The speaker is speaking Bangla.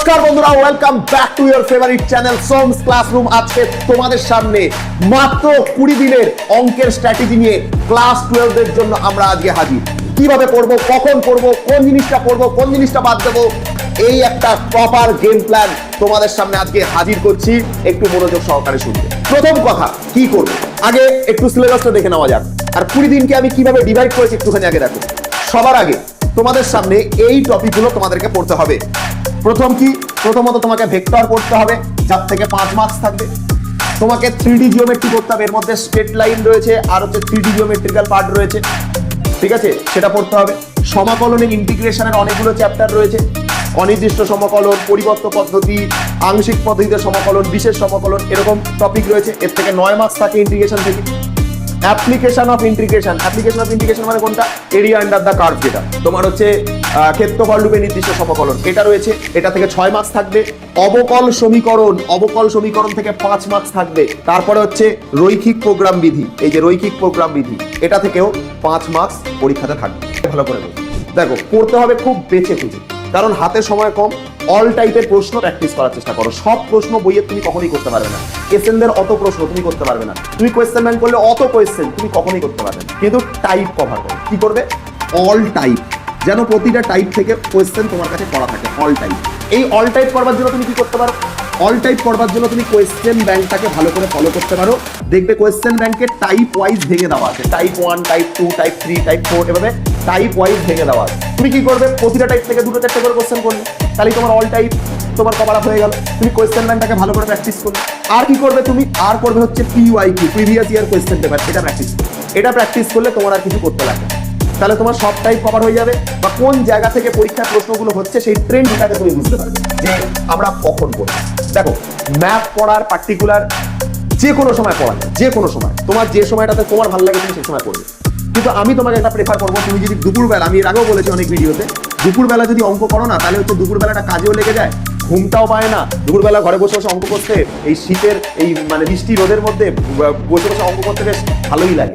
নমস্কার বন্ধুরা, welcome back to your favourite channel সোমস classroom. আজকে তোমাদের সামনে মাত্র 20 দিনের অঙ্কের স্ট্র্যাটেজি নিয়ে ক্লাস 12 এর জন্য আমরা আজকে হাজির। কিভাবে পড়বো, কখন পড়বো, কোন জিনিসটা পড়বো, কোন জিনিসটা বাদ দেবো, এই একটা প্রপার গেম প্ল্যান তোমাদের সামনে আজকে হাজির করছি। একটু মনোযোগ সহকারে শুনবে। প্রথম কথা, কি করবো আগে একটু সিলেবাসটা দেখে নেওয়া যাক। আর 20 দিনকে আমি কিভাবে ডিভাইড করেছি একটুখানি আগে দেখো। সবার আগে তোমাদের সামনে এই টপিকগুলো তোমাদেরকে পড়তে হবে। প্রথমত তোমাকে ভেক্টর পড়তে হবে, যার থেকে 5 মার্কস থাকবে। তোমাকে 3D জিওমেট্রি করতে হবে, এর মধ্যে স্ট্রেট লাইন রয়েছে আর হচ্ছে 3D জিওমেট্রিক্যাল পার্ট রয়েছে, ঠিক আছে, সেটা পড়তে হবে। সমাকলনের ইন্টিগ্রেশনের অনেকগুলো চ্যাপ্টার রয়েছে, অনির্দিষ্ট সমাকলন, পরিবর্ত পদ্ধতি, আংশিক পদ্ধতিতে সমাকলন, বিশেষ সমাকলন, এরকম টপিক রয়েছে। এর থেকে 9 মার্কস থাকে ইন্টিগ্রেশন থেকে। অ্যাপ্লিকেশন অফ ইন্টিগ্রেশন মানে কোনটা? এরিয়া আন্ডার দা কার্ভ, যেটা তোমার হচ্ছে ক্ষেত্রফল রূপে নির্দিষ্ট সমাকলন, এটা রয়েছে। এটা থেকে 6 মার্কস থাকবে। অবকল সমীকরণ থেকে 5 মার্কস থাকবে। তারপরে হচ্ছে রৈখিক প্রোগ্রাম বিধি, এই যে রৈখিক প্রোগ্রাম বিধি, এটা থেকেও 5 মার্কস পরীক্ষাতে থাকবে। ভালো করে দেখো, পড়তে হবে খুব বেছে খুঁজে, কারণ হাতে সময় কম। অল টাইপের প্রশ্ন প্র্যাকটিস করার চেষ্টা করো। সব প্রশ্ন বইয়ে তুমি কখনোই করতে পারবে না। এসএনদের অত প্রশ্ন তুমি করতে পারবে না। তুমি কোয়েশ্চেন ব্যাংক করলে অত কোয়েশ্চেন তুমি কখনোই করতে পারবে না। কিন্তু টাইপ কভার করো। কি করবে? অল টাইপ, যেন প্রতিটা টাইপ থেকে কোয়েশ্চেন তোমার কাছে পড়া থাকে। All type. এই অল টাইপ করবার জন্য তুমি কি করতে পারো? অল টাইপ করবার জন্য তুমি কোয়েশ্চেন ব্যাংকটাকে ভালো করে ফলো করতে পারো। দেখবে কোয়েশ্চেন ব্যাংকে টাইপ ওয়াইজ ভেঙে দেওয়া আছে। টাইপ 1, টাইপ 2, টাইপ 3, টাইপ 4, এভাবে টাইপ ওয়াইজ ভেঙে দেওয়া আছে। তুমি কি করবে? প্রতিটা টাইপ থেকে 2-4টে করে কোয়েশ্চেন করবে, তাহলে তোমার অল টাইপ তোমার কভার আপ হয়ে গেল। তুমি কোয়েশ্চেন ব্যাংকটাকে ভালো করে প্র্যাকটিস করবে। আর কি করবে তুমি? আর করবে হচ্ছে PYQ, previous year question paper, এটা প্র্যাকটিস করবে। এটা প্র্যাকটিস করলে তোমার আর কিছু করতে লাগে, তাহলে তোমার সব টাইপ কভার হয়ে যাবে। বা কোন জায়গা থেকে পরীক্ষার প্রশ্নগুলো হচ্ছে সেই ট্রেন্ডটাকে তুমি বুঝতে পারবে যে আমরা কখন পড়বো। দেখো, ম্যাথ পড়ার পার্টিকুলার যে কোনো সময় পড়া যায়, যে কোনো সময় তোমার যে সময়টাতে তোমার ভালো লাগে তুমি সেই সময় পড়বে। কিন্তু আমি তোমাকে একটা প্রেফার করবো, তুমি যদি দুপুরবেলা, আমি এর আগেও বলেছি অনেক ভিডিওতে, দুপুরবেলা যদি অঙ্ক করো না, তাহলে হচ্ছে দুপুরবেলাটা কাজেও লেগে যায়, ঘুমটাও পায় না। দুপুরবেলা ঘরে বসে বসে অঙ্ক করতে, এই শীতের এই মানে বৃষ্টি রোদের মধ্যে বসে বসে অঙ্ক করতে বেশ ভালোই লাগে।